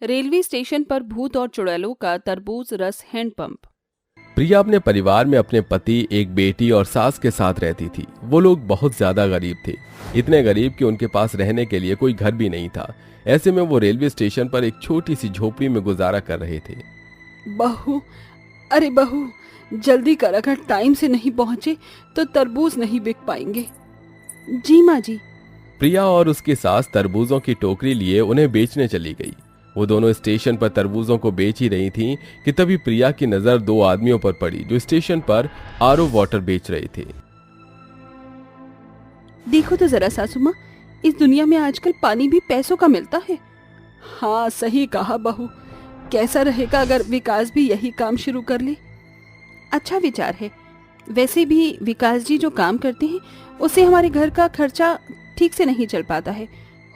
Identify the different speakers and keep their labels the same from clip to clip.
Speaker 1: Railway station पर भूत और चुड़ैलों का तरबूज रस हैंडपंप।
Speaker 2: प्रिया अपने परिवार में अपने पति, एक बेटी और सास के साथ रहती थी। वो लोग बहुत ज्यादा गरीब थे, इतने गरीब कि उनके पास रहने के लिए कोई घर भी नहीं था। ऐसे में वो रेलवे स्टेशन पर एक छोटी सी झोपड़ी में गुजारा कर रहे थे।
Speaker 1: बहू, अरे बहू, जल्दी कर, अगर टाइम से नहीं पहुंचे तो तरबूज नहीं बिक पाएंगे। जी माँ जी।
Speaker 2: प्रिया और उसकी सास तरबूजों की टोकरी लिए उन्हें बेचने चली गई। वो दोनों स्टेशन पर तरबूजों को बेच ही रही थीं कि तभी प्रिया की नजर दो आदमियों पर पड़ी जो स्टेशन पर आरओ वाटर बेच रहे थे।
Speaker 1: देखो तो जरा सासू माँ, इस दुनिया में आजकल पानी भी पैसों का मिलता है। हाँ, सही कहा बहू। कैसा रहेगा अगर विकास भी यही काम शुरू कर ले। अच्छा विचार है। वैसे भी विकास जी जो काम करते हैं उससे हमारे घर का खर्चा ठीक से नहीं चल पाता है।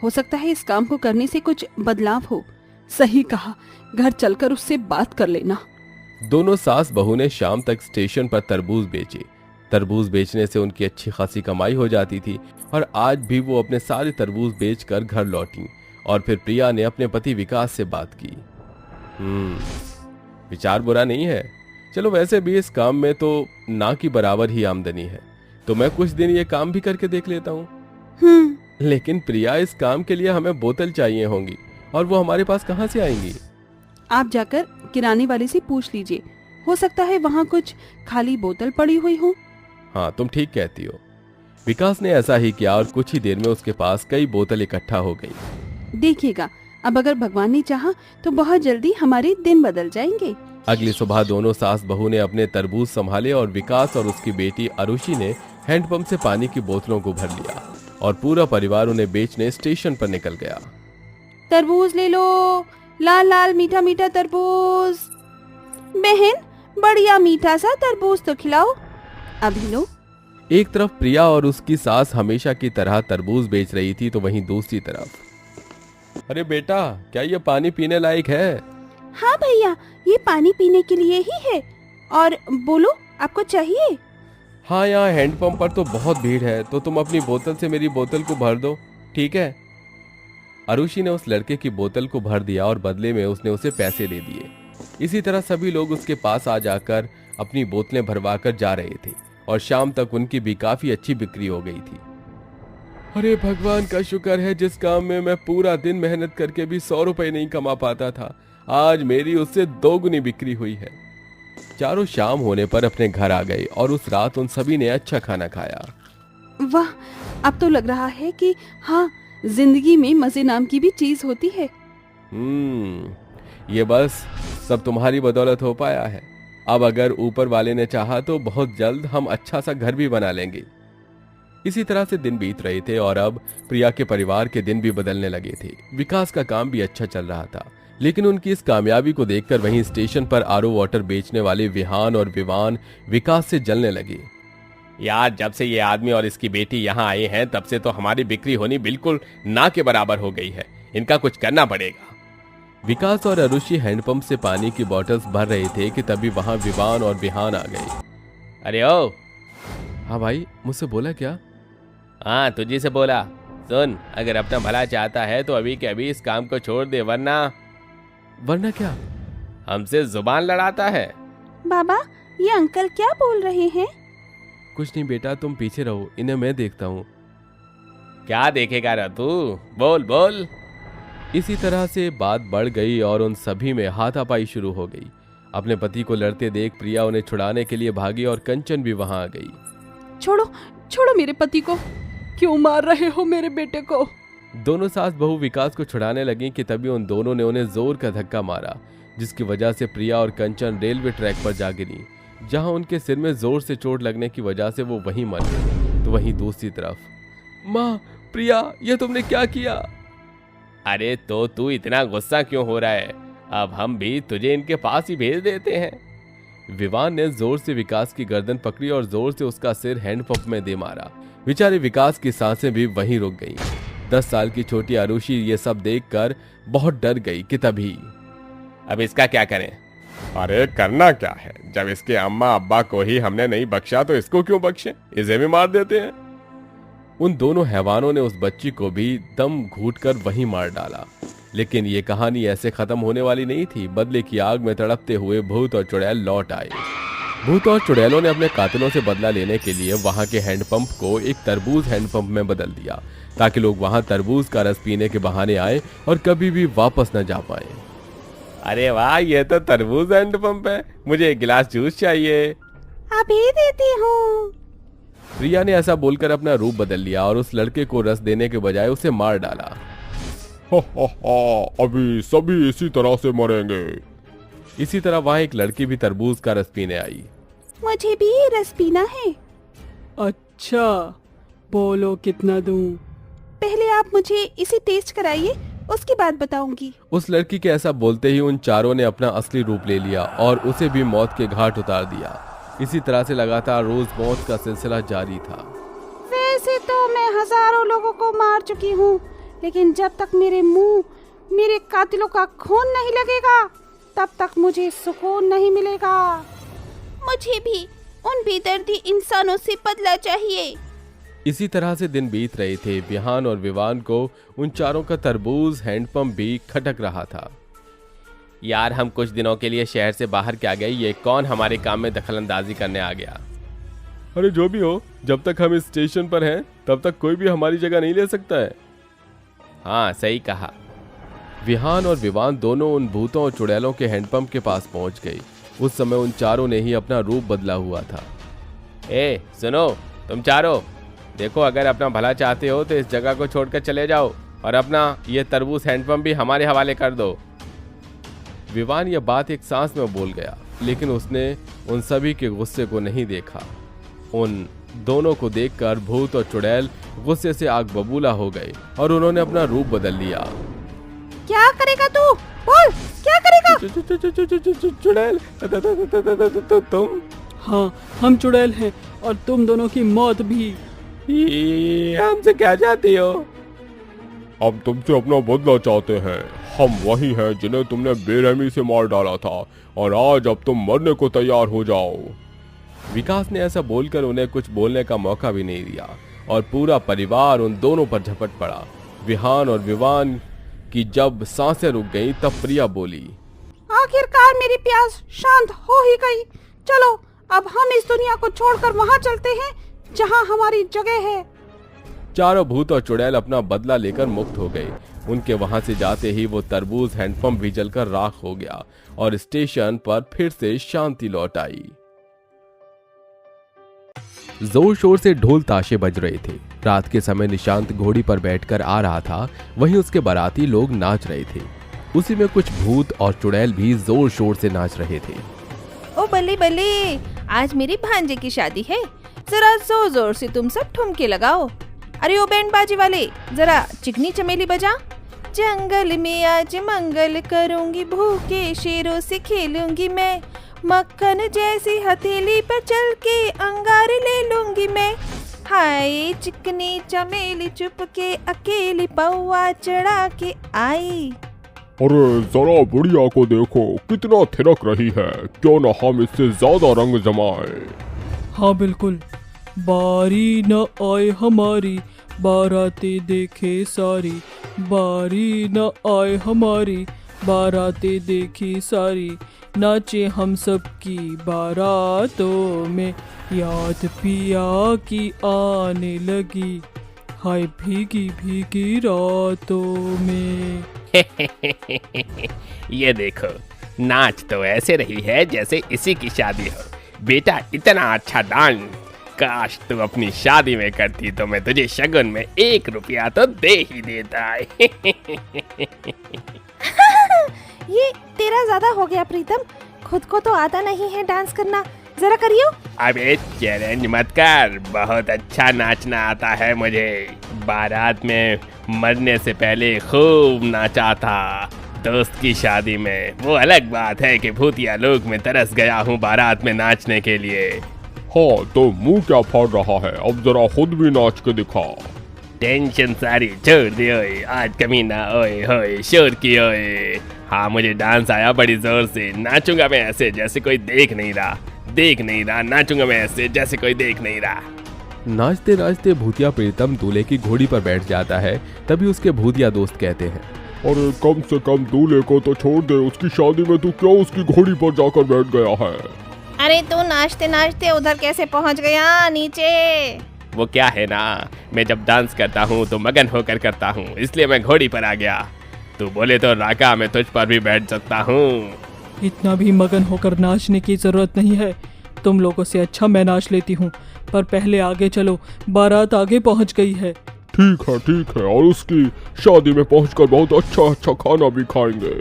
Speaker 1: हो सकता है इस काम को करने से कुछ बदलाव हो। सही कहा, घर चलकर उससे बात कर लेना।
Speaker 2: दोनों सास बहू ने शाम तक स्टेशन पर तरबूज बेचे। तरबूज बेचने से उनकी अच्छी खासी कमाई हो जाती थी और आज भी वो अपने सारे तरबूज बेचकर घर लौटी। और फिर प्रिया ने अपने पति विकास से बात की। विचार बुरा नहीं है। चलो, वैसे भी इस काम में तो ना की बराबर ही आमदनी है, तो मैं कुछ दिन ये काम भी करके देख लेता हूँ। लेकिन प्रिया, इस काम के लिए हमें बोतल चाहिए होंगी और वो हमारे पास कहाँ से आएंगी?
Speaker 1: आप जाकर किराने वाले से पूछ लीजिए, हो सकता है वहाँ कुछ खाली बोतल पड़ी हुई हो।
Speaker 2: हाँ, तुम ठीक कहती हो। विकास ने ऐसा ही किया और कुछ ही देर में उसके पास कई बोतल इकट्ठा हो गई।
Speaker 1: देखिएगा, अब अगर भगवान ने चाहा तो बहुत जल्दी हमारे दिन बदल जाएंगे।
Speaker 2: अगली सुबह दोनों सास बहू ने अपने तरबूज संभाले और विकास और उसकी बेटी अरुषि ने हैंडपंप से पानी की बोतलों को भर लिया और पूरा परिवार उन्हें बेचने स्टेशन पर निकल गया।
Speaker 1: तरबूज ले लो, लाल लाल मीठा मीठा तरबूज। बहन, बढ़िया मीठा सा तरबूज तो खिलाओ। अभी लो।
Speaker 2: एक तरफ प्रिया और उसकी सास हमेशा की तरह तरबूज बेच रही थी, तो वहीं दूसरी तरफ, अरे बेटा, क्या ये पानी पीने लायक है?
Speaker 1: हाँ भैया, ये पानी पीने के लिए ही है। और बोलो, आपको चाहिए?
Speaker 2: हाँ, यहाँ हैंडपंप पर तो बहुत भीड़ है, तो तुम अपनी बोतल से मेरी बोतल को भर दो, ठीक है? अरुषि ने उस लड़के की बोतल को भर दिया और बदले में उसने उसे पैसे दे दिए। इसी तरह सभी लोग उसके पास आ जाकर अपनी बोतलें भरवा कर जा रहे थे और शाम तक उनकी भी काफी अच्छी बिक्री हो गई थी। अरे भगवान का शुक्र है, जिस काम में मैं पूरा दिन मेहनत करके भी 100 रुपए नहीं कमा पाता था, आज मेरी उससे 2 गुनी बिक्री हुई है। चारों शाम होने पर अपने घर आ गए और उस रात उन सभी ने अच्छा खाना खाया।
Speaker 1: वाह, अब तो लग रहा है कि हाँ, जिंदगी में मजे नाम की भी चीज होती है।
Speaker 2: ये बस सब तुम्हारी बदौलत हो पाया है। अब अगर ऊपर वाले ने चाहा तो बहुत जल्द हम अच्छा सा घर भी बना लेंगे। इसी तरह से दिन बीत रहे थे और अब प्रिया के परिवार के दिन भी बदलने लगे थे। विकास का काम भी अच्छा चल रहा था, लेकिन उनकी इस कामयाबी को देखकर वहीं स्टेशन पर आरओ वाटर बेचने वाले विहान और विवान विकास से जलने लगे।
Speaker 3: यार, जब से ये आदमी और इसकी बेटी यहाँ आए हैं तब से तो हमारी बिक्री होनी बिल्कुल ना के बराबर हो गई है। इनका कुछ करना पड़ेगा।
Speaker 2: विकास और अरुषि हैंडपंप से पानी की बोतल्स भर रहे थे कि तभी वहां विवान और विहान आ गए।
Speaker 3: अरे ओ।
Speaker 2: हाँ भाई, मुझसे बोला क्या?
Speaker 3: हाँ, तुझी से बोला। सुन, अगर अपना भला चाहता है तो अभी के अभी इस काम को छोड़ दे,
Speaker 2: वरना क्या?
Speaker 3: हमसे जुबान लड़ाता है।
Speaker 1: बाबा, ये अंकल क्या बोल रहे हैं?
Speaker 2: कुछ नहीं बेटा, तुम पीछे रहो, इन्हें मैं देखता हूँ।
Speaker 3: क्या देखेगा रे तू? बोल बोल।
Speaker 2: इसी तरह से बात बढ़ गई और उन सभी में हाथापाई शुरू हो गई। अपने पति को लड़ते देख प्रिया उन्हें छुड़ाने के लिए भागी और कंचन भी वहां आ गई।
Speaker 1: छोड़ो, छोड़ो मेरे पति को। क्यों मार रहे हो मेरे बेटे को?
Speaker 2: दोनों सास बहू विकास को छुड़ाने लगी कि तभी उन दोनों ने उन्हें जोर का धक्का मारा, जिसकी वजह से प्रिया और कंचन रेलवे ट्रैक पर जा गिरी, जहां उनके सिर में जोर से चोट लगने की वजह से वो वहीं मर गई। तो वहीं दूसरी तरफ, माँ, प्रिया, ये तुमने क्या किया?
Speaker 3: अरे तो तू इतना गुस्सा क्यों हो रहा है? अब हम भी तुझे इनके पास ही भेज देते हैं।
Speaker 2: विवान ने जोर से विकास की गर्दन पकड़ी और जोर से उसका सिर हैंडपंप में दे मारा। बेचारे विकास की सांसें भी वहीं रुक गईं। 10 साल की छोटी अरुषि ये सब देखकर बहुत डर गई कि तभी,
Speaker 3: अब इसका क्या करें?
Speaker 4: अरे करना क्या है, जब इसके अम्मा अब्बा को ही हमने नहीं बख्शा तो इसको क्यों बख्शे? इसे भी मार देते हैं।
Speaker 2: उन दोनों हैवानों ने उस बच्ची को भी दम घूटकर वहीं मार डाला। लेकिन ये कहानी ऐसे खत्म होने वाली नहीं थी। बदले की आग में तड़पते हुए भूत और चुड़ैल लौट आए। भूत और चुड़ैलों ने अपने कातिलों से बदला लेने के लिए वहां के हैंडपंप को एक तरबूज हैंडपंप में बदल दिया, ताकि लोग वहां तरबूज का रस पीने के बहाने आए और कभी भी वापस न जा पाए।
Speaker 3: अरे वाह, ये तो तरबूज हैंडपंप है। मुझे एक गिलास जूस चाहिए।
Speaker 1: अभी देती हूँ।
Speaker 2: रिया ने ऐसा बोलकर अपना रूप बदल लिया और उस लड़के को रस देने के बजाय उसे मार डाला।
Speaker 4: अभी सभी इसी तरह से मरेंगे।
Speaker 2: इसी तरह वहां एक लड़की भी तरबूज का रस पीने आई।
Speaker 1: मुझे भी रस पीना है। अच्छा, बोलो कितना दूं? पहले आप मुझे इसे टेस्ट कराइए, उसके बाद बताऊंगी।
Speaker 2: उस लड़की के ऐसा बोलते ही उन चारों ने अपना असली रूप ले लिया और उसे भी मौत के घाट उतार दिया। इसी तरह से लगातार रोज मौत का सिलसिला जारी था।
Speaker 1: वैसे तो मैं हजारों लोगों को मार चुकी हूँ, लेकिन जब तक मेरे मुंह मेरे कातिलों का खून नहीं लगेगा, तब तक मुझे सुकून नहीं मिलेगा। मुझे भी उन बेदर्दी इंसानों से बदला चाहिए।
Speaker 2: इसी तरह से दिन बीत रहे थे। विहान और विवान को उन चारों का तरबूज हैंडपंप भी खटक रहा था।
Speaker 3: यार, हम कुछ दिनों के लिए शहर से बाहर क्या गए, ये कौन हमारे काम में दखलंदाजी करने आ गया?
Speaker 2: अरे जो भी हो, जब तक हम इस स्टेशन पर हैं तब तक कोई भी हमारी जगह नहीं ले सकता है।
Speaker 3: हाँ, सही कहा।
Speaker 2: विहान और विवान दोनों उन भूतों और चुड़ैलों के हैंडपंप के पास पहुंच गए। उस समय उन चारों ने ही अपना रूप बदला हुआ था।
Speaker 3: ए सुनो, तुम चारों, देखो, अगर अपना भला चाहते हो तो इस जगह को छोड़कर चले जाओ और अपना ये तरबूज हैंडपंप भी हमारे हवाले कर दो।
Speaker 2: विवान यह बात एक सांस में बोल गया, लेकिन उसने उन सभी के गुस्से को नहीं देखा। उन दोनों को देखकर भूत और चुड़ैल गुस्से से आग बबूला हो गए और उन्होंने अपना रूप बदल लिया।
Speaker 1: क्या करेगा तू? बोल, क्या करेगा?
Speaker 2: चुड़ैल, तुम?
Speaker 5: हाँ, हम चुड़ैल हैं और तुम दोनों की मौत भी।
Speaker 3: हमसे क्या चाहती हो?
Speaker 4: अब तुमसे अपना बदला चाहते हैं। हम वही हैं जिन्हें तुमने बेरहमी से मार डाला था, और आज अब तुम मरने को तैयार हो जाओ।
Speaker 2: विकास ने ऐसा बोलकर उन्हें कुछ बोलने का मौका भी नहीं दिया और पूरा परिवार उन दोनों पर झपट पड़ा। विहान और विवान की जब सांसें रुक गईं, तब प्रिया बोली,
Speaker 1: आखिरकार मेरी प्यास शांत हो ही गई। चलो, अब हम इस दुनिया को छोड़कर वहाँ चलते हैं जहाँ हमारी जगह है।
Speaker 2: चारों भूत और चुड़ैल अपना बदला लेकर मुक्त हो गए। उनके वहां से जाते ही वो तरबूज हैंडपंप भी जलकर राख हो गया और स्टेशन पर फिर से शांति लौट आई। जोर शोर से ढोल ताशे बज रहे थे। रात के समय निशांत घोड़ी पर बैठकर आ रहा था, वहीं उसके बाराती लोग नाच रहे थे। उसी में कुछ भूत और चुड़ैल भी जोर शोर से नाच रहे थे।
Speaker 6: ओ बल्ले बल्ले, आज मेरी भांजे की शादी है, जरा जोर जोर से तुम सब ठुमके लगाओ। अरे ओ बैंड बाजी वाले, जरा चिकनी चमेली बजा। जंगल में आज मंगल करूंगी, भूखे शेरों से खेलूंगी मैं, मक्खन जैसी हथेली पर चल के अंगार ले लूंगी मैं। हाय चिकनी चमेली चुपके अकेली पौआ चढ़ा के आई।
Speaker 4: अरे जरा बुढ़िया को देखो, कितना थिरक रही है। क्यों न हम इससे ज्यादा रंग जमाए।
Speaker 5: हाँ बिल्कुल, बारी न आए हमारी, बाराते देखे सारी, बारी न आए हमारी, बाराते देखी सारी, नाचे हम सब की बारातों में, याद पिया की आने लगी, हाय भीगी भीगी रातों में।
Speaker 3: ये देखो, नाच तो ऐसे रही है जैसे इसी की शादी हो। बेटा, इतना अच्छा डांस काश तू अपनी शादी में करती तो मैं तुझे शगुन में 1 रुपया तो दे ही देता है।
Speaker 6: ये तेरा ज्यादा हो गया प्रीतम, खुद को तो आता नहीं है डांस करना, जरा करियो।
Speaker 3: अबे चैलेंज मत कर, बहुत अच्छा नाचना आता है मुझे। बारात में मरने से पहले खूब नाचा था दोस्त की शादी में। वो अलग बात है कि भूतिया लोक में तरस गया हूँ बारात में नाचने के लिए।
Speaker 4: हाँ तो मुंह क्या फाड़ रहा है, अब जरा खुद भी नाच के दिखा।
Speaker 3: टेंशन सारी छोड़ दे ओए, आज कमीना ओए होए शोर की ओए। हाँ मुझे डांस आया बड़ी जोर से, नाचूंगा मैं ऐसे जैसे कोई देख नहीं रहा, नाचूंगा मैं ऐसे जैसे कोई देख नहीं रहा।
Speaker 2: नाचते नाचते भूतिया प्रीतम दूल्हे की घोड़ी पर बैठ जाता है। तभी उसके भूतिया दोस्त कहते हैं,
Speaker 4: अरे कम से कम दूल्हे को तो छोड़ दे, उसकी शादी में तू क्यों उसकी घोड़ी पर जाकर बैठ गया है?
Speaker 6: अरे तू नाचते नाचते उधर कैसे पहुंच गया नीचे?
Speaker 3: वो क्या है ना, मैं जब डांस करता हूँ तो मगन होकर करता हूँ, इसलिए मैं घोड़ी पर आ गया। तू बोले तो राका मैं तुझ पर भी बैठ सकता हूँ।
Speaker 5: इतना भी मगन होकर नाचने की जरूरत नहीं है, तुम लोगों से अच्छा मैं नाच लेती हूँ, पर पहले आगे चलो, बारात आगे पहुँच गई है।
Speaker 4: ठीक है, और उसकी शादी में पहुंचकर बहुत अच्छा खाना भी खाएंगे।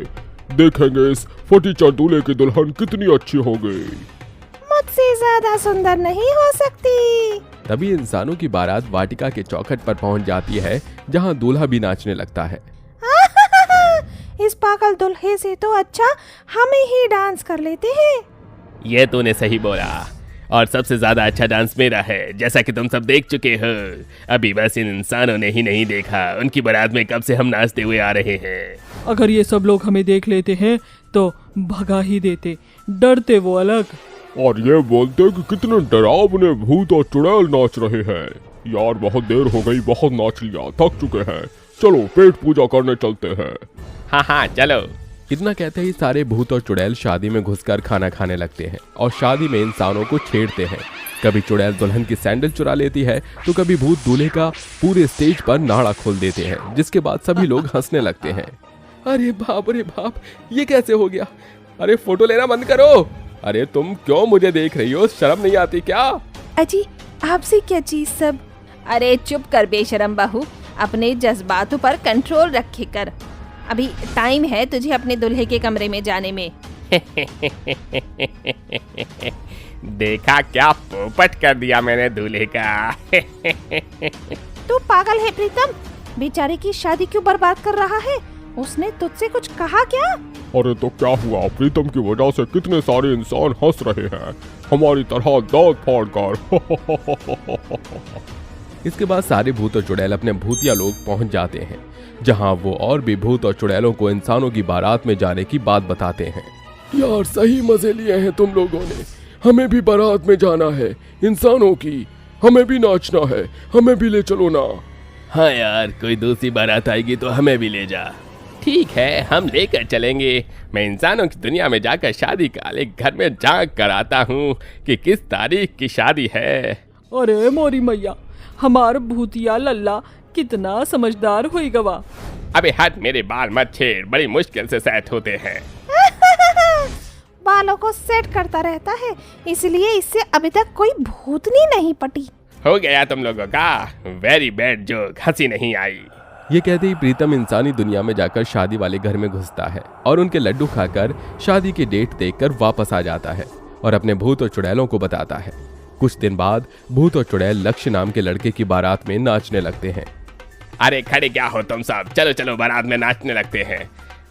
Speaker 4: देखेंगे इस फटीचर दूल्हे की दुल्हन कितनी अच्छी हो गई।
Speaker 6: मुझसे ज्यादा सुंदर नहीं हो सकती।
Speaker 2: तभी इंसानों की बारात वाटिका के चौखट पर पहुंच जाती है, जहां दूल्हा भी नाचने लगता है।
Speaker 6: इस पागल दूल्हे से तो अच्छा हम ही डांस कर लेते हैं।
Speaker 3: ये तूने सही बोला, और सबसे ज्यादा अच्छा डांस मेरा है, जैसा कि तुम सब देख चुके हो। अभी बस इन इंसानों ने ही नहीं देखा, उनकी बारात में कब से हम नाचते हुए आ रहे हैं।
Speaker 5: अगर ये सब लोग हमें देख लेते हैं तो भगा ही देते, डरते वो अलग।
Speaker 4: और ये बोलते कि कितने डरावने भूत और चुड़ैल नाच रहे हैं। यार बहुत देर हो गई, बहुत नाच लिया, थक चुके हैं, चलो पेट पूजा करने चलते हैं।
Speaker 3: हाँ चलो।
Speaker 2: इतना कहते ही सारे भूत और चुड़ैल शादी में घुसकर खाना खाने लगते हैं और शादी में इंसानों को छेड़ते हैं। कभी चुड़ैल दुल्हन की सैंडल चुरा लेती है तो कभी भूत दूल्हे का पूरे स्टेज पर नाड़ा खोल देते हैं, जिसके बाद सभी लोग हंसने लगते हैं। अरे बाप, ये कैसे हो गया? अरे फोटो लेना बंद करो। अरे तुम क्यों मुझे देख रही हो, शर्म नहीं आती क्या?
Speaker 6: अजी आपसे क्या चीज सब? अरे चुप कर बेशरम बहू, अपने जज्बातों पर कंट्रोल रखे कर। अभी टाइम है तुझे अपने दूल्हे के कमरे में जाने में।
Speaker 3: देखा क्या पोपट कर दिया मैंने दूल्हे का।
Speaker 6: तू पागल है प्रीतम, बेचारे की शादी क्यों बर्बाद कर रहा है? उसने तुझसे कुछ कहा क्या?
Speaker 4: अरे तो क्या हुआ, प्रीतम की वजह से कितने सारे इंसान हंस रहे हैं, हमारी तरह दांत फाड़ कर।
Speaker 2: इसके बाद सारे भूत और चुड़ैल अपने भूतिया लोग पहुंच जाते हैं, जहां वो और भी भूत और चुड़ैलों को इंसानों की बारात में जाने की बात बताते हैं। यार सही मजे लिए हैं तुम लोगों ने, हमें भी बारात में जाना है इंसानों की, हमें भी नाचना है, हमें भी ले चलो ना।
Speaker 3: हाँ यार, कोई दूसरी बारात आएगी तो हमें भी ले जा। ठीक है, हम लेकर चलेंगे। मैं इंसानों की दुनिया में जाकर शादी का एक घर में झांक कर आता हूँ कि किस तारीख की शादी है।
Speaker 5: अरे मोरी मैया, हमार भूतिया लल्ला कितना समझदार हुई गवा।
Speaker 3: अबे हट, मेरे बाल मत छेड़, बड़ी मुश्किल से सेट होते हैं।
Speaker 6: बालों को सेट करता रहता है, इसलिए इससे अभी तक कोई भूतनी नहीं पटी।
Speaker 3: हो गया तुम लोगों का, वेरी बैड जोक, हंसी नहीं आई।
Speaker 2: ये कहते ही प्रीतम इंसानी दुनिया में जाकर शादी वाले घर में घुसता है और उनके लड्डू खाकर शादी की डेट देखकर वापस आ जाता है और अपने भूत और चुड़ैलों को बताता है। कुछ दिन बाद भूत और चुड़ैल लक्ष्य नाम के लड़के की बारात में नाचने लगते हैं।
Speaker 3: अरे खड़े क्या हो तुम सब, चलो चलो बारात में नाचने लगते हैं।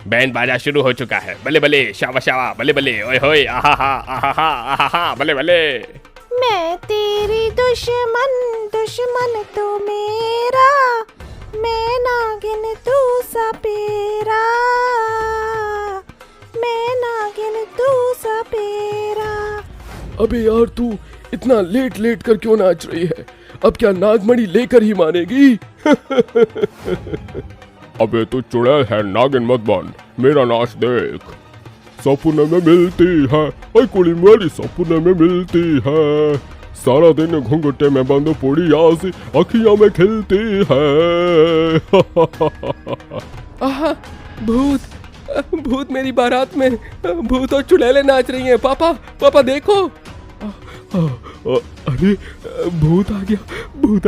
Speaker 3: बैंड बाजा शुरू हो चुका है, बले बले शावा शावा, बले बले ओए होए, आहा हा आहा हा आहा हा, बले बले।
Speaker 6: मैं तेरी दुश्मन, दुश्मन तू मेरा, मैं नागिन तू सपेरा, मैं नागिन तू सपेरा।
Speaker 2: अबे यार तू इतना लेट लेट कर क्यों नाच रही है? अब क्या नागमणि लेकर ही मानेगी?
Speaker 4: अबे तू चुड़ैल है, नागिन मत बन, मेरा नाच देख। सपने में मिलती है, ओए कुड़ी मेरी सपने में मिलती है, सारा दिन घूंघटे में बंद पुड़िया सी अखियां में खिलती है।
Speaker 2: आहा, भूत मेरी बारात में, भूत और चुड़ैलें नाच रही हैं। पापा पापा देखो।
Speaker 4: अरे भूत आ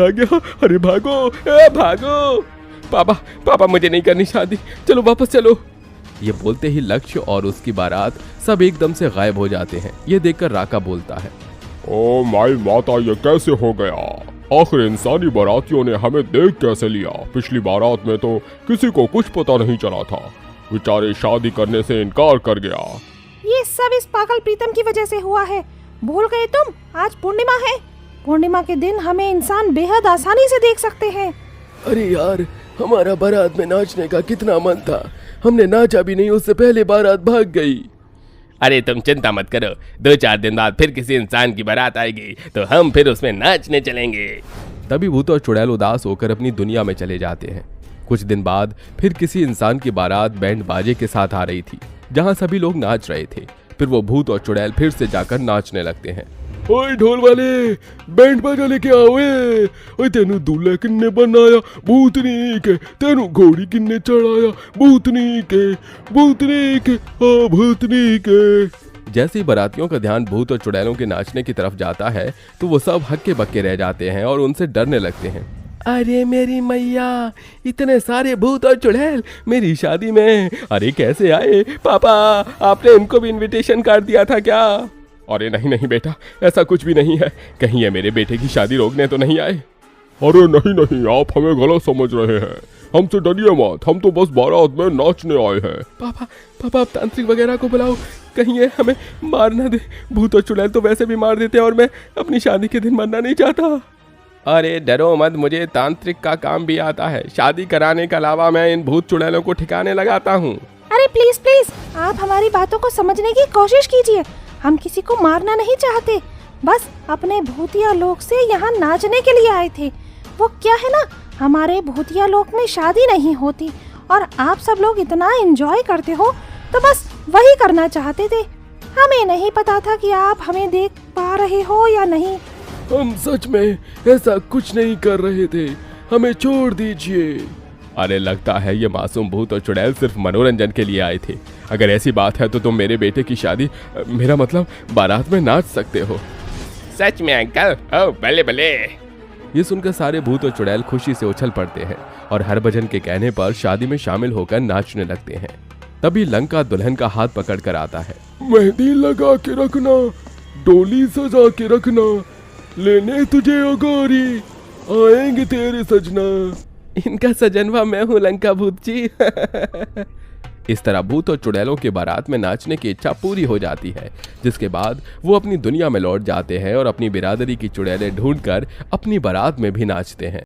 Speaker 4: गया, अरे भागो
Speaker 2: भागो। पापा मुझे नहीं करनी शादी, चलो वापस चलो। ये बोलते ही लक्ष्य और उसकी बारात सब एकदम से गायब हो जाते हैं। ये देखकर राका बोलता है,
Speaker 4: ओ माई माता, ये कैसे हो गया? आखिर इंसानी बारातियों ने हमें देख कैसे लिया? पिछली बारात में तो किसी को कुछ पता नहीं चला था, बेचारे शादी करने से इनकार कर गया।
Speaker 6: ये सब इस पागल प्रीतम की वजह से हुआ है। भूल गए तुम, आज पूर्णिमा है। पूर्णिमा के दिन हमें इंसान बेहद आसानी से देख सकते हैं।
Speaker 2: अरे यार, हमारा बारात में नाचने का कितना मन था, हमने नाचा भी नहीं, उससे पहले बारात भाग गई।
Speaker 3: अरे तुम चिंता मत करो, 2-4 दिन बाद फिर किसी इंसान की बारात आएगी तो हम फिर उसमें नाचने चलेंगे।
Speaker 2: तभी भूत और चुड़ैल उदास होकर अपनी दुनिया में चले जाते हैं। कुछ दिन बाद फिर किसी इंसान की बारात बैंड बाजे के साथ आ रही थी, जहां सभी लोग नाच रहे थे। फिर वो भूत और चुड़ैल फिर से जाकर नाचने लगते हैं।
Speaker 4: ओए ढोल वाले, बैंड बाजा लेके आओ। ओए तेनू दूल्हा किन्ने बनाया, भूतनी के। तेनू घोड़ी किन्ने चढ़ाया, भूतनी के हाँ भूतनी के।
Speaker 2: जैसे ही बारातियों का ध्यान भूत और चुड़ैलों के नाचने की तरफ जाता है तो वो सब हक्के बक्के रह जाते हैं और उनसे डरने लगते हैं। अरे मेरी मैया, इतने सारे भूत और चुड़ैल मेरी शादी में, अरे कैसे आए? पापा, आपने इनको भी इनविटेशन कार्ड दिया था क्या?
Speaker 4: अरे नहीं बेटा, ऐसा कुछ भी नहीं है। कहीं ये मेरे बेटे की शादी रोकने तो नहीं आए? अरे नहीं, आप हमें गलत समझ रहे हैं। हमसे डरिए मत, हम तो बस बारात में नाचने आए हैं।
Speaker 2: पापा आप तांत्रिक वगैरह को बुलाओ, कहीं ये हमें मार ना दे। भूत और चुड़ैल तो वैसे भी मार देते हैं और मैं अपनी शादी के दिन मरना नहीं चाहता। अरे डरो मत, मुझे तांत्रिक का काम भी आता है। शादी कराने के अलावा मैं इन भूत चुड़ैलों को ठिकाने लगाता हूँ।
Speaker 6: अरे प्लीज आप हमारी बातों को समझने की कोशिश कीजिए। हम किसी को मारना नहीं चाहते, बस अपने भूतिया लोक से यहाँ नाचने के लिए आए थे। वो क्या है ना, हमारे भूतिया लोक में शादी नहीं होती और आप सब लोग इतना एंजॉय करते हो तो बस वही करना चाहते थे। हमें नहीं पता था कि आप हमें देख पा रहे हो या नहीं।
Speaker 4: हम सच में ऐसा कुछ नहीं कर रहे थे, हमें छोड़ दीजिए।
Speaker 2: अरे लगता है ये मासूम भूत और चुड़ैल सिर्फ मनोरंजन के लिए आए थे। अगर ऐसी बात है तो तुम मेरे बेटे की शादी, मेरा मतलब बारात में नाच सकते हो।
Speaker 3: सच में अंकल? ओ भले।
Speaker 2: ये सुनकर सारे भूत और चुड़ैल खुशी से उछल पड़ते हैं और हरभजन के कहने पर शादी में शामिल होकर नाचने लगते हैं। तभी लंका दुल्हन का हाथ पकड़कर आता है।
Speaker 4: मेहंदी लगा के रखना, डोली सजा के रखना, लेने तुझे ओ गोरी, आएंगे तेरे सजना।
Speaker 2: इनका सजनवा मैं हूँ लंका भूत जी। इस तरह भूत और चुड़ैलों के बारात में नाचने की इच्छा पूरी हो जाती है, जिसके बाद वो अपनी दुनिया में लौट जाते हैं और अपनी बिरादरी की चुड़ैलें ढूंढकर अपनी बारात में भी नाचते हैं।